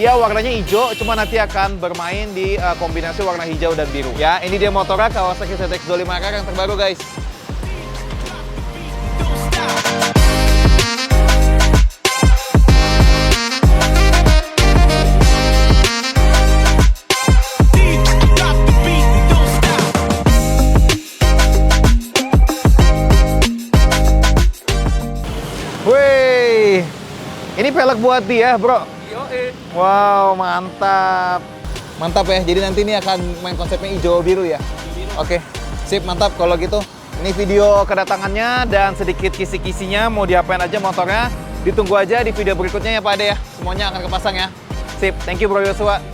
Dia warnanya hijau, cuma nanti akan bermain di kombinasi warna hijau dan biru. Ya, ini dia motornya Kawasaki ZX25RR yang terbaru, guys. Wih, ini pelek buat dia, bro. Wow, mantap. Mantap ya, jadi nanti ini akan main konsepnya hijau biru ya? Oke, sip, mantap kalau gitu. Ini video kedatangannya dan sedikit kisi-kisinya, mau diapain aja motornya. Ditunggu aja di video berikutnya ya Pak Ade ya. Semuanya akan kepasang ya. Sip, thank you Bro Yosua.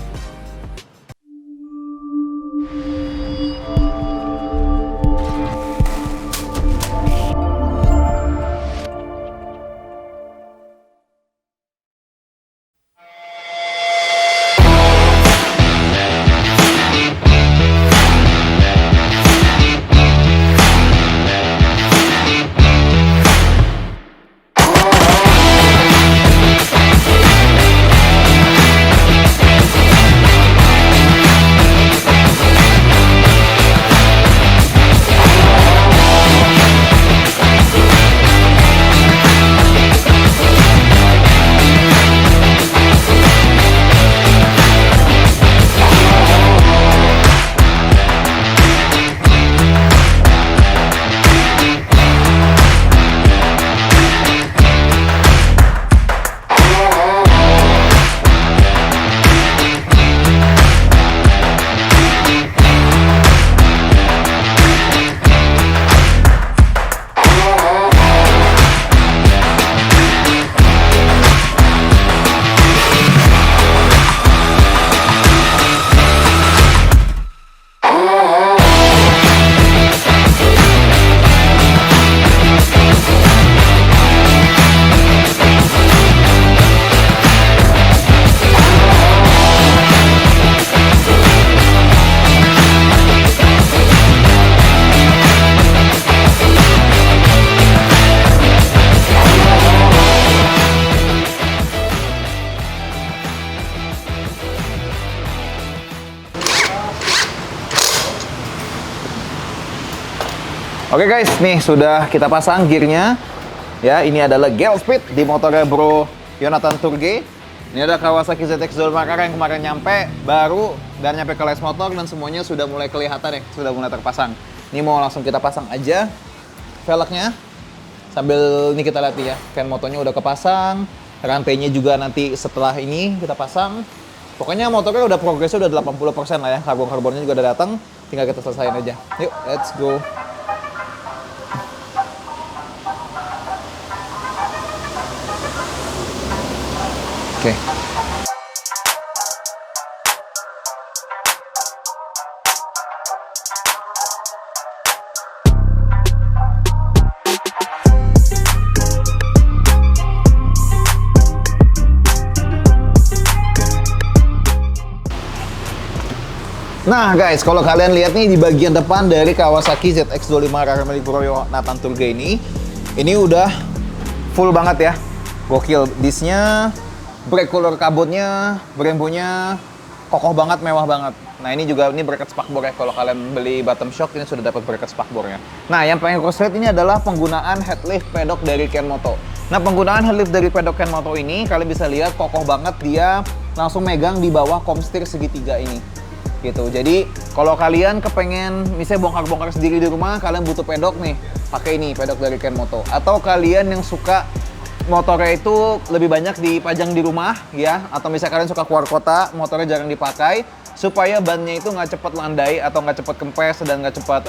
Oke guys, nih sudah kita pasang gearnya. Ya, ini adalah Gale Speed di motornya Bro Yonatan Turge. Ini ada Kawasaki ZX25RR yang kemarin nyampe, baru dan nyampe ke Les Motor dan semuanya sudah mulai kelihatan ya, sudah mulai terpasang. Ini mau langsung kita pasang aja velgnya. Sambil ini kita lihat ya, fan motornya udah kepasang, rantainya juga nanti setelah ini kita pasang. Pokoknya motornya udah progresnya udah 80% lah ya, karbon-karbonnya juga udah datang, tinggal kita selesain aja. Yuk, let's go. Oke. Nah guys, kalau kalian lihat nih di bagian depan dari Kawasaki ZX25RR milik Bro Yonatan Turge ini udah full banget ya. Gokil, disnya, brake color kabutnya, brembonya kokoh banget, mewah banget. Nah ini juga ini bracket spakbor ya, kalau kalian beli bottom shock ini sudah dapat bracket spakbornya. Nah yang pengen cross lihat ini adalah penggunaan headlift pedok dari Kenmoto. Nah penggunaan headlift dari pedok Kenmoto ini kalian bisa lihat kokoh banget, dia langsung megang di bawah komstir segitiga ini. Gitu. Jadi kalau kalian kepengen misalnya bongkar-bongkar sendiri di rumah, kalian butuh pedok nih, pakai ini pedok dari Kenmoto. Atau kalian yang suka motornya itu lebih banyak dipajang di rumah ya, atau misalnya kalian suka keluar kota, motornya jarang dipakai, supaya bannya itu nggak cepat landai atau nggak cepat kempes dan nggak cepat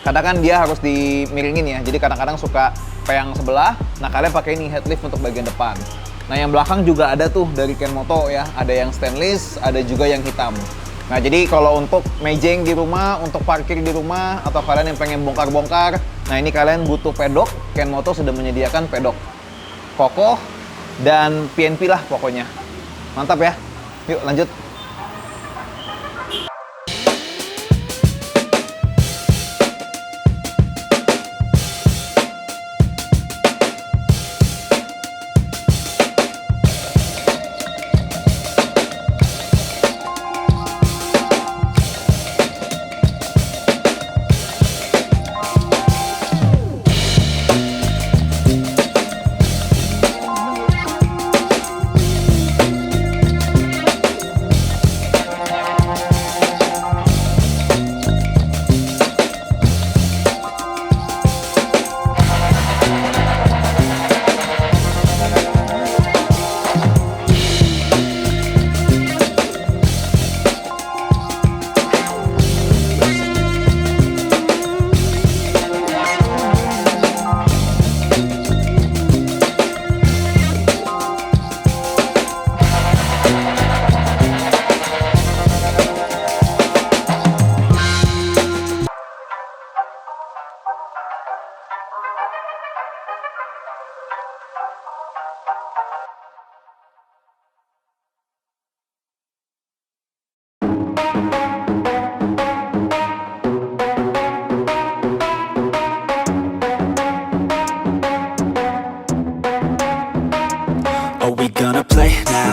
kadang kan dia harus dimiringin ya, jadi kadang-kadang suka peyang sebelah. Nah kalian pakai ini headlift untuk bagian depan. Nah yang belakang juga ada tuh dari Kenmoto ya, ada yang stainless, ada juga yang hitam. Nah jadi kalau untuk mejeng di rumah, untuk parkir di rumah, atau kalian yang pengen bongkar-bongkar, nah ini kalian butuh pedok. Kenmoto sudah menyediakan pedok kokoh dan PNP lah pokoknya. Mantap ya. Yuk lanjut.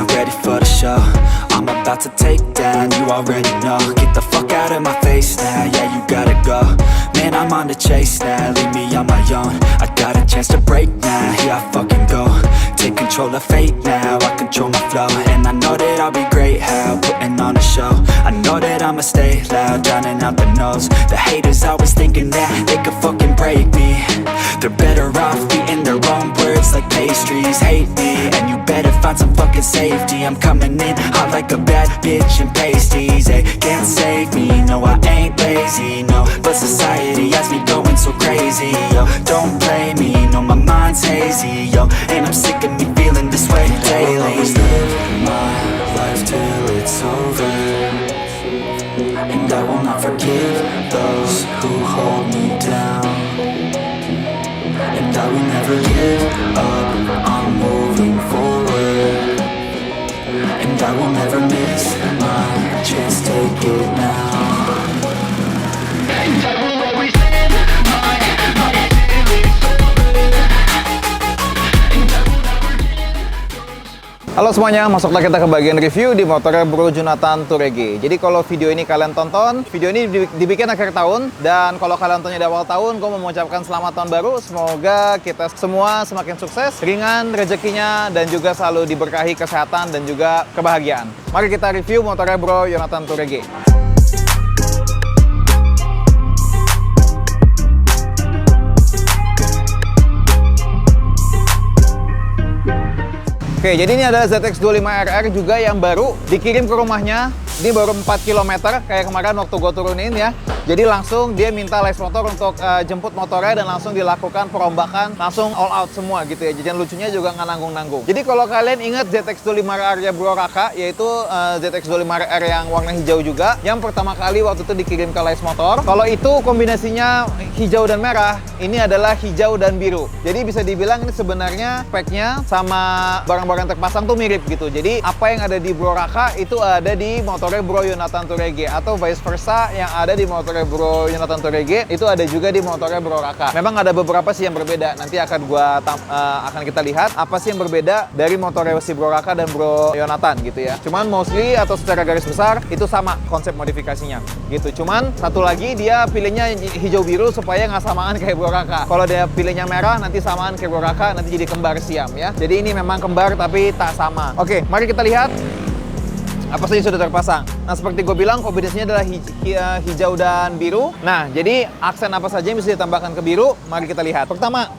not ready for the show. I'm about to take down, you already know. Get the fuck out of my face now, yeah, you gotta go. Man, I'm on the chase now, leave me on my own. I got a chance to break now, here I fucking go. Take control of fate now, I control my flow. And I know that I'll be great, how putting on a show. I know that I'ma stay loud, drowning out the noise. The haters always thinking that they could fucking break me. They're better off eating their own words like pastries. Hate me, and you better find some fucking safety. I'm coming in hot like a bad bitch in pasties. They can't save me, no I ain't lazy, no. But society has me going so crazy, yo. Don't blame me, no my mind's hazy, yo. And I'm sick of me feeling this way daily. I will always live my life till it's over, and I will not forgive those who hold me down. And I will never give up, I'm moving forward. And I will never miss my chance, take it now. And I will always live my life till it's over. And I will never give. Halo semuanya, masuklah kita ke bagian review di motornya Bro Jonathan Touregge. Jadi kalau video ini kalian tonton, video ini dibikin akhir tahun. Dan kalau kalian tontonnya di awal tahun, gue mau mengucapkan selamat tahun baru. Semoga kita semua semakin sukses, ringan rezekinya, dan juga selalu diberkahi kesehatan dan juga kebahagiaan. Mari kita review motornya Bro Jonathan Touregge. Oke, jadi ini adalah ZX25RR juga yang baru dikirim ke rumahnya. Ini baru 4 km kayak kemarin waktu gue turunin ya. Jadi langsung dia minta Les Motor untuk jemput motornya dan langsung dilakukan perombakan, langsung all out semua gitu ya. Jadi lucunya juga nggak nanggung-nanggung. Jadi kalau kalian ingat ZX25RR-nya Bro Raka, yaitu ZX25RR yang warna hijau juga, yang pertama kali waktu itu dikirim ke Les Motor. Kalau itu kombinasinya hijau dan merah, ini adalah hijau dan biru. Jadi bisa dibilang ini sebenarnya speknya sama barang-barang terpasang tuh mirip gitu. Jadi apa yang ada di Bro Raka itu ada di motornya Bro Jonathan Touregge, atau vice versa yang ada di motornya Bro Jonathan Touregge itu ada juga di motornya Bro Raka. Memang ada beberapa sih yang berbeda. Nanti akan kita lihat apa sih yang berbeda dari motornya si Bro Raka dan Bro Jonathan gitu ya. Cuman mostly atau secara garis besar itu sama konsep modifikasinya gitu. Cuman satu lagi dia pilihnya hijau biru supaya nggak samaan kayak Bro Raka. Kalau dia pilihnya merah nanti samaan kayak Bro Raka, nanti jadi kembar siam ya. Jadi ini memang kembar tapi tak sama. Oke, mari kita lihat apa saja sudah terpasang. Nah, seperti gue bilang, kombinasinya adalah hijau dan biru. Nah, jadi aksen apa saja yang bisa ditambahkan ke biru? Mari kita lihat. Pertama,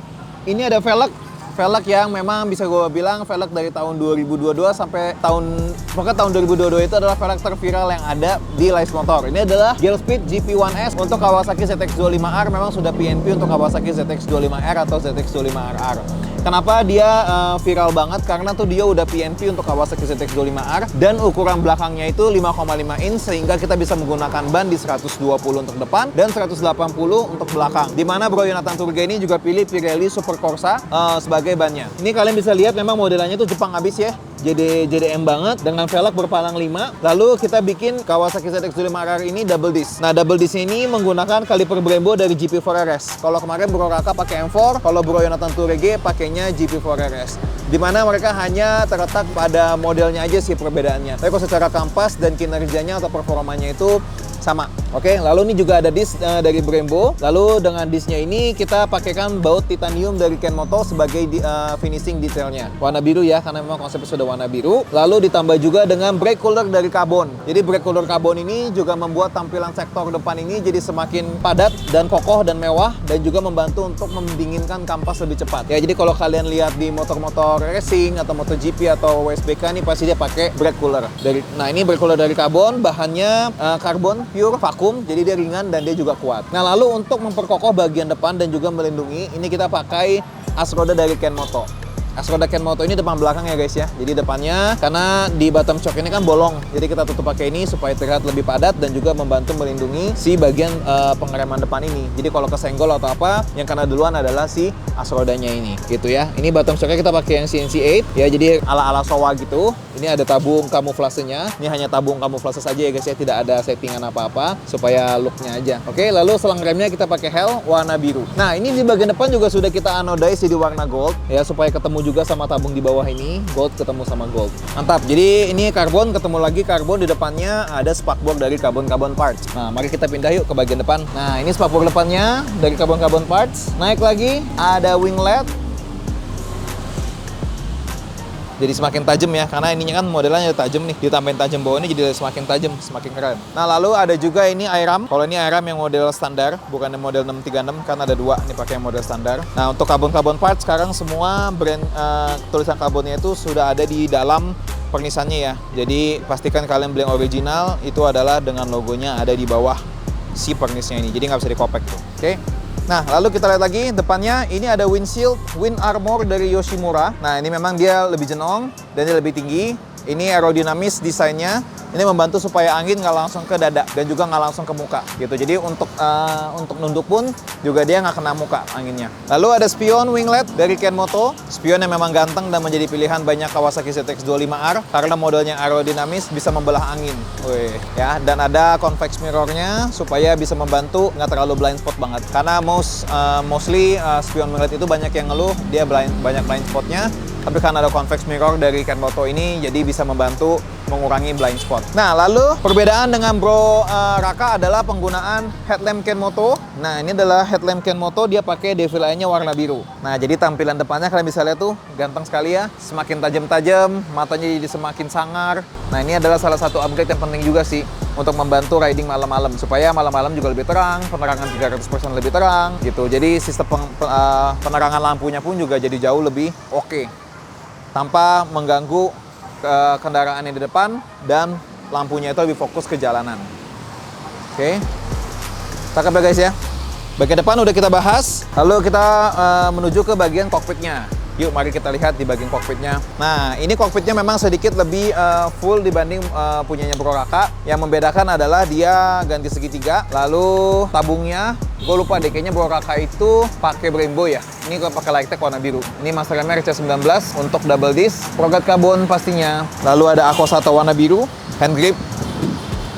ini ada velg yang memang bisa gue bilang velg dari tahun 2022 sampai tahun 2022 itu adalah velg terviral yang ada di Les Motor. Ini adalah Gelspeed GP1S untuk Kawasaki ZX25R, memang sudah PNP untuk Kawasaki ZX25R atau ZX25RR. Kenapa dia viral banget? Karena tuh dia udah PNP untuk Kawasaki ZX25R dan ukuran belakangnya itu 5,5 inch sehingga kita bisa menggunakan ban di 120 untuk depan dan 180 untuk belakang. Dimana Bro Jonathan Touregge ini juga pilih Pirelli Super Corsa sebagai bannya. Ini kalian bisa lihat memang modelannya tuh Jepang abis ya. JDM banget dengan velg berpalang 5. Lalu kita bikin Kawasaki ZX25RR ini double disc. Nah, double disc ini menggunakan kaliper Brembo dari GP4 RS. Kalau kemarin Bro Raka pakai M4, kalau Bro Jonathan Touregge pakainya GP4 RS. Dimana mereka hanya terletak pada modelnya aja sih perbedaannya. Tapi kalau secara kampas dan kinerjanya atau performanya itu sama. Oke, lalu ini juga ada disc dari Brembo. Lalu dengan discnya ini kita pakaikan baut titanium dari Kenmoto sebagai finishing detailnya. Warna biru ya, karena memang konsepnya sudah warna biru. Lalu ditambah juga dengan brake cooler dari karbon. Jadi brake cooler karbon ini juga membuat tampilan sektor depan ini jadi semakin padat dan kokoh dan mewah, dan juga membantu untuk mendinginkan kampas lebih cepat. Ya, jadi kalau kalian lihat di motor-motor racing atau MotoGP atau WSBK ini pasti dia pakai brake cooler. Nah, ini brake cooler dari karbon, bahannya karbon pure vakum, jadi dia ringan dan dia juga kuat. Nah, lalu untuk memperkokoh bagian depan dan juga melindungi, ini kita pakai as roda dari Kenmoto. As roda Kenmoto ini depan belakang ya guys ya. Jadi depannya, karena di bottom shock ini kan bolong, jadi kita tutup pakai ini supaya terlihat lebih padat dan juga membantu melindungi si bagian pengereman depan ini. Jadi kalau kesenggol atau apa, yang kena duluan adalah si as rodanya ini gitu ya. Ini bottom shocknya kita pakai yang CNC8 ya, jadi ala-ala Showa gitu. Ini ada tabung kamuflasenya. Ini hanya tabung kamuflase saja ya guys ya, tidak ada settingan apa-apa, supaya looknya aja. Oke, lalu selang remnya kita pakai hel warna biru. Nah, ini di bagian depan juga sudah kita anodize jadi warna gold ya, supaya ketemu juga sama tabung di bawah ini, gold ketemu sama gold. Mantap. Jadi ini karbon ketemu lagi karbon, di depannya ada spakbor dari carbon parts. Nah, mari kita pindah yuk ke bagian depan. Nah, ini spakbor depannya dari carbon parts. Naik lagi ada winglet. Jadi semakin tajam ya, karena ininya kan modelnya tajam nih, ditambahin tajam bawah ini jadi semakin tajam, semakin keren. Nah, lalu ada juga ini IRAM. Kalau ini IRAM yang model standar, bukan yang model 636, kan ada dua nih pakai model standar. Nah, untuk carbon parts sekarang semua brand tulisan karbonnya itu sudah ada di dalam pernisannya ya. Jadi pastikan kalian beli yang original itu adalah dengan logonya ada di bawah si pernisnya ini. Jadi nggak bisa dikopek tuh. Oke. Nah, lalu kita lihat lagi depannya, ini ada windshield, wind armor dari Yoshimura. Nah, ini memang dia lebih jenong dan dia lebih tinggi. Ini aerodinamis desainnya. Ini membantu supaya angin nggak langsung ke dada dan juga nggak langsung ke muka gitu. Jadi untuk nunduk pun juga dia nggak kena muka anginnya. Lalu ada spion winglet dari Kenmoto. Spion yang memang ganteng dan menjadi pilihan banyak Kawasaki ZX25R karena modelnya aerodinamis bisa membelah angin. Wih, ya, dan ada convex mirrornya supaya bisa membantu nggak terlalu blind spot banget. Karena mostly spion winglet itu banyak yang ngeluh dia banyak blind spotnya. Tapi karena ada convex mirror dari Kenmoto ini, jadi bisa membantu mengurangi blind spot. Nah, lalu perbedaan dengan Bro Raka adalah penggunaan headlamp Kenmoto. Nah, ini adalah headlamp Kenmoto, dia pakai devil eye-nya warna biru. Nah, jadi tampilan depannya kalian bisa lihat tuh, ganteng sekali ya. Semakin tajam-tajam, matanya jadi semakin sangar. Nah, ini adalah salah satu upgrade yang penting juga sih untuk membantu riding malam-malam supaya malam-malam juga lebih terang, penerangan 300% lebih terang gitu. Jadi sistem penerangan lampunya pun juga jadi jauh lebih oke. Tanpa mengganggu kendaraan yang di depan dan lampunya itu lebih fokus ke jalanan. Oke. Cakep ya guys ya. Bagian depan udah kita bahas, lalu kita menuju ke bagian kokpitnya. Yuk mari kita lihat di bagian kokpitnya. Nah, ini kokpitnya memang sedikit lebih full dibanding punyanya Bro Raka. Yang membedakan adalah dia ganti segitiga, lalu tabungnya, gue lupa deh, kayaknya Bro Raka itu pakai Brembo ya. Ini gue pakai Light Tech warna biru. Ini Master Hammer C19 untuk double disc, Progat Carbon pastinya. Lalu ada Ako-Sato warna biru, hand grip,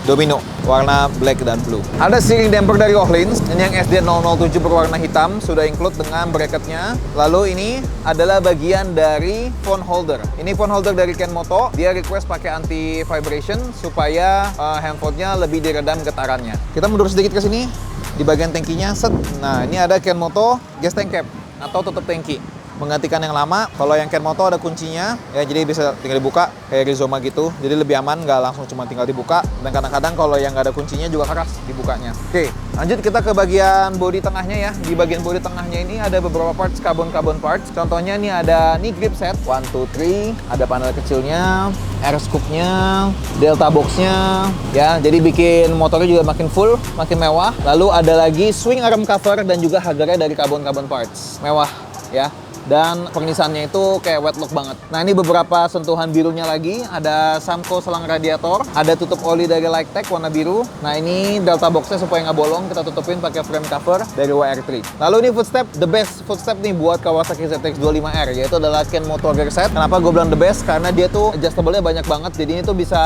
Domino warna black dan blue. Ada steering damper dari Ohlins, ini yang SD007 berwarna hitam, sudah include dengan bracketnya. Lalu ini adalah bagian dari phone holder. Ini phone holder dari Kenmoto, dia request pakai anti vibration supaya handphonenya lebih diredam getarannya. Kita mundur sedikit ke sini, di bagian tangkinya, set. Nah, ini ada Kenmoto gas tank cap atau tutup tangki. Menggantikan yang lama, kalau yang Kenmoto ada kuncinya, ya jadi bisa tinggal dibuka kayak Rizoma gitu. Jadi lebih aman, nggak langsung cuma tinggal dibuka. Dan kadang-kadang kalau yang nggak ada kuncinya juga keras dibukanya. Oke, lanjut kita ke bagian bodi tengahnya ya. Di bagian bodi tengahnya ini ada beberapa parts carbon parts. Contohnya ini ada nih grip set 1, 2, 3, ada panel kecilnya, air scoop-nya, delta box-nya, ya. Jadi bikin motornya juga makin full, makin mewah. Lalu ada lagi swing arm cover dan juga hagernya dari carbon parts. Mewah, ya. Dan pernisannya itu kayak wet look banget. Nah, ini beberapa sentuhan birunya lagi. Ada Samco selang radiator, ada tutup oli dari Light Tech warna biru. Nah, ini delta boxnya supaya nggak bolong, kita tutupin pakai frame cover dari WR3. Lalu ini footstep, the best footstep nih buat Kawasaki ZX25R, yaitu adalah Kenmoto gear set. Kenapa gue bilang the best? Karena dia tuh adjustable-nya banyak banget. Jadi ini tuh bisa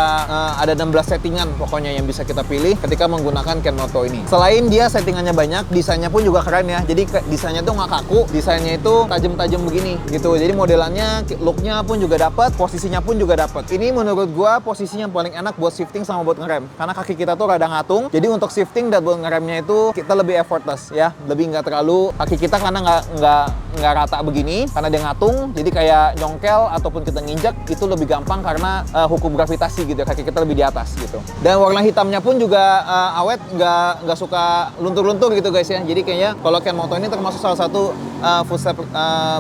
ada 16 settingan pokoknya yang bisa kita pilih ketika menggunakan Kenmoto ini. Selain dia settingannya banyak, desainnya pun juga keren ya. Jadi desainnya tuh nggak kaku, desainnya itu tajam-tajam begini gitu. Jadi modelannya, looknya pun juga dapat, posisinya pun juga dapat. Ini menurut gua posisinya yang paling enak buat shifting sama buat ngerem. Karena kaki kita tuh rada ngatung. Jadi untuk shifting dan buat ngeremnya itu kita lebih effortless ya. Lebih nggak terlalu kaki kita karena nggak rata begini karena dia ngatung. Jadi kayak nyongkel ataupun kita nginjek itu lebih gampang karena hukum gravitasi gitu. Kaki kita lebih di atas gitu. Dan warna hitamnya pun juga awet, nggak suka luntur-luntur gitu guys ya. Jadi kayaknya kalau Kenmoto ini termasuk salah satu footstep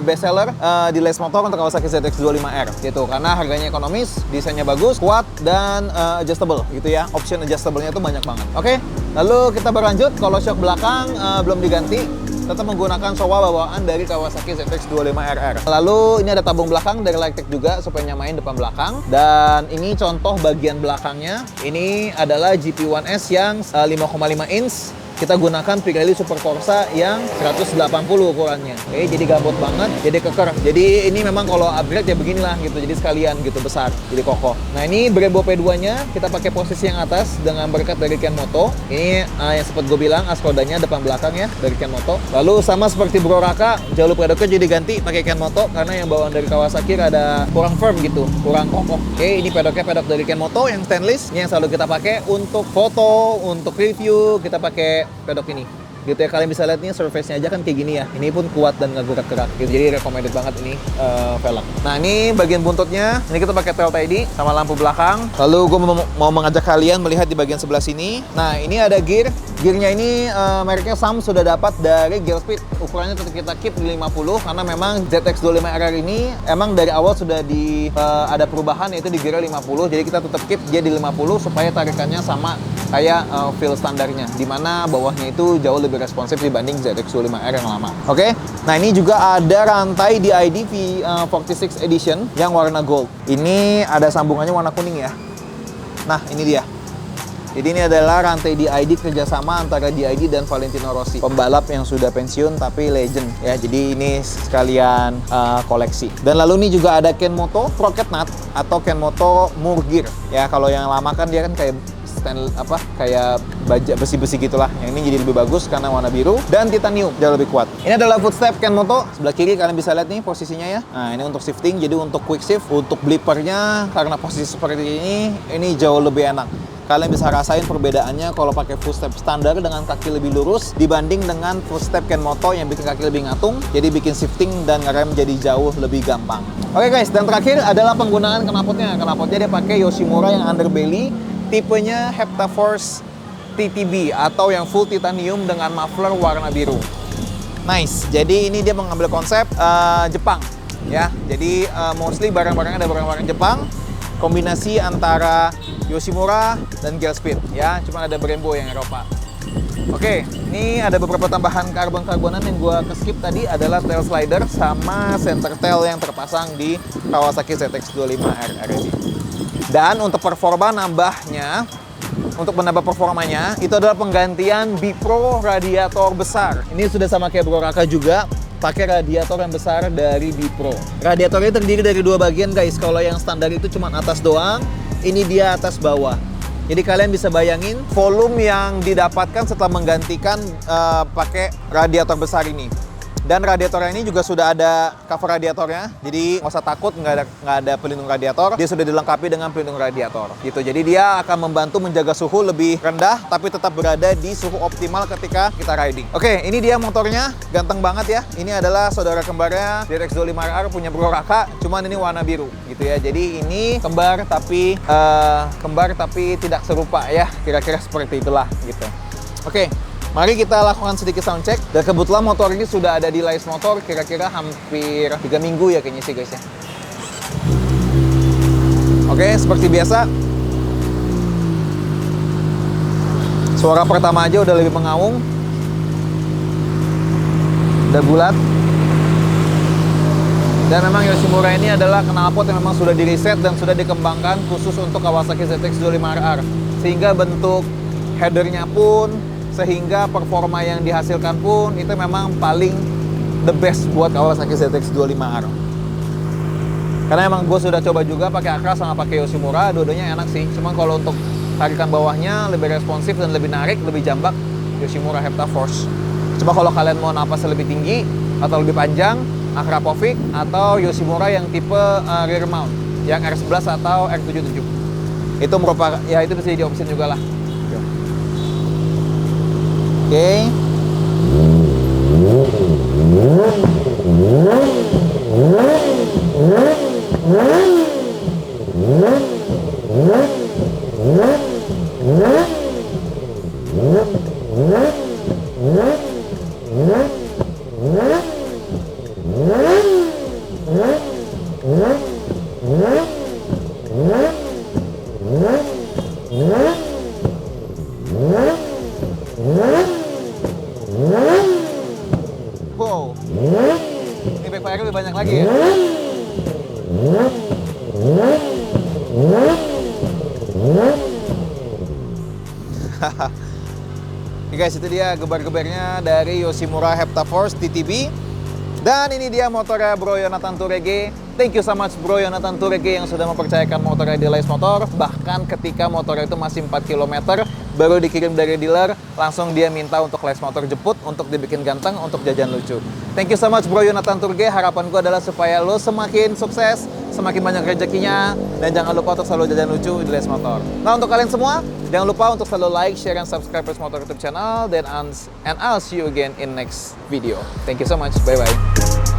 best seller di les motor untuk Kawasaki ZX25R gitu, karena harganya ekonomis, desainnya bagus, kuat, dan adjustable gitu ya. Option adjustable-nya tuh banyak banget. Oke, lalu kita berlanjut. Kalau shock belakang belum diganti, tetap menggunakan Showa bawaan dari Kawasaki ZX25RR. Lalu ini ada tabung belakang dari Light Tech juga supaya nyamain depan belakang. Dan ini contoh bagian belakangnya. Ini adalah GP1S yang 5,5 inch kita gunakan Pirelli Super Corsa yang 180 ukurannya. Oke, jadi gabut banget, jadi keker. Jadi ini memang kalau upgrade ya beginilah gitu, jadi sekalian gitu besar, jadi kokoh. Nah ini Brembo P2-nya kita pakai posisi yang atas dengan berkat dari Kenmoto. Ini yang sempat gue bilang as rodanya depan belakang ya dari Kenmoto. Lalu sama seperti Bro Raka, jalur pedoknya jadi ganti pakai Kenmoto karena yang bawaan dari Kawasaki ada kurang firm gitu, kurang kokoh. Oke, ini pedoknya pedok dari Kenmoto yang stainless, ini yang selalu kita pakai untuk foto, untuk review kita pakai pedok ini. Gitu ya, kalian bisa lihat nih surface-nya aja kan kayak gini ya. Ini pun kuat dan nggak gerak-gerak gitu. Jadi recommended banget ini velg. Nah, ini bagian buntutnya. Ini kita pakai tail tidy sama lampu belakang. Lalu gue mau mengajak kalian melihat di bagian sebelah sini. Nah, ini ada gear. Gearnya ini mereknya Sam sudah dapat dari Gear Speed. Ukurannya tetap kita keep di 50 karena memang ZX25RR ini emang dari awal sudah ada perubahan yaitu di gear 50. Jadi kita tetap keep dia di 50 supaya tarikannya sama kayak feel standarnya, dimana bawahnya itu jauh lebih responsif dibanding ZX25R yang lama. Oke, nah ini juga ada rantai di DID V46 Edition yang warna gold. Ini ada sambungannya warna kuning ya. Nah ini dia. Jadi ini adalah rantai DID kerjasama antara DID dan Valentino Rossi, pembalap yang sudah pensiun tapi legend ya. Jadi ini sekalian koleksi. Dan lalu ini juga ada Kenmoto Rocket Nut atau Kenmoto Murgear ya. Kalau yang lama kan dia kan kayak kayak baja besi-besi gitulah. Yang ini jadi lebih bagus karena warna biru dan titanium, jauh lebih kuat. Ini adalah footstep Kenmoto. Sebelah kiri kalian bisa lihat nih posisinya ya. Nah, ini untuk shifting, jadi untuk quick shift, untuk blippernya karena posisi seperti ini jauh lebih enak. Kalian bisa rasain perbedaannya kalau pakai footstep standar dengan kaki lebih lurus dibanding dengan footstep Kenmoto yang bikin kaki lebih ngatung, jadi bikin shifting dan ngerem jadi jauh lebih gampang. Oke guys, dan terakhir adalah penggunaan knalpotnya. Knalpotnya dia pakai Yoshimura yang underbelly, tipenya Heptaforce TTB atau yang full titanium dengan muffler warna biru. Nice. Jadi ini dia mengambil konsep Jepang ya. Jadi mostly barang-barangnya ada barang-barang Jepang, kombinasi antara Yoshimura dan Gear Speed ya. Cuma ada Brembo yang Eropa. Oke, ini ada beberapa tambahan karbon-karbonan yang gua skip tadi adalah tail slider sama center tail yang terpasang di Kawasaki ZX25RR ini. Dan untuk performa nambahnya, untuk menambah performanya, itu adalah penggantian Bipro radiator besar. Ini sudah sama kayak Bro Raka juga, pakai radiator yang besar dari Bipro. Radiatornya terdiri dari dua bagian guys. Kalau yang standar itu cuma atas doang, ini dia atas bawah. Jadi kalian bisa bayangin volume yang didapatkan setelah menggantikan pakai radiator besar ini. Dan radiatornya ini juga sudah ada cover radiatornya, jadi nggak usah takut nggak ada pelindung radiator. Dia sudah dilengkapi dengan pelindung radiator, gitu. Jadi dia akan membantu menjaga suhu lebih rendah, tapi tetap berada di suhu optimal ketika kita riding. Oke, ini dia motornya, ganteng banget ya. Ini adalah saudara kembarnya ZX25RR punya Bro Raka, cuman ini warna biru, gitu ya. Jadi ini kembar tapi tidak serupa ya, kira-kira seperti itulah, gitu. Oke. Mari kita lakukan sedikit sound check. Dan kebetulan motor ini sudah ada di Lais Motor kira-kira hampir 3 minggu ya kayaknya sih guys ya. Oke, seperti biasa. Suara pertama aja udah lebih mengaung. Udah bulat. Dan memang Yoshimura ini adalah knalpot yang memang sudah di-reset dan sudah dikembangkan khusus untuk Kawasaki ZX25RR. Sehingga bentuk headernya pun, sehingga performa yang dihasilkan pun itu memang paling the best buat Kawasaki ZX25R. Karena emang gue sudah coba juga pakai Acra sama pakai Yoshimura, dua-duanya enak sih. Cuma kalau untuk tarikan bawahnya lebih responsif dan lebih narik, lebih jambak, Yoshimura Heptaforce. Cuma kalau kalian mau napasnya lebih tinggi atau lebih panjang, Acra Povik atau Yoshimura yang tipe rear mount, yang R11 atau R77. Itu merupakan, ya itu bisa jadi opsi juga lah. Oke. Wow. Ini backfire lebih banyak lagi ya. Oke guys, itu dia gebar-gebarnya dari Yoshimura Heptaforce TTB. Dan ini dia motornya Bro Yonatan Turege. Thank you so much Bro Yonatan Turege yang sudah mempercayakan motornya di Les Motor. Bahkan ketika motornya itu masih 4 km, baru dikirim dari dealer, langsung dia minta untuk Les Motor jemput, untuk dibikin ganteng, untuk jajan lucu. Thank you so much Bro Yonatan Turege. Harapan gue adalah supaya lo semakin sukses, semakin banyak rezekinya, dan jangan lupa untuk selalu jajan lucu di Les Motor. Nah, untuk kalian semua, jangan lupa untuk selalu like, share, and subscribe Les Motor YouTube channel. And I'll see you again in next video. Thank you so much. Bye-bye.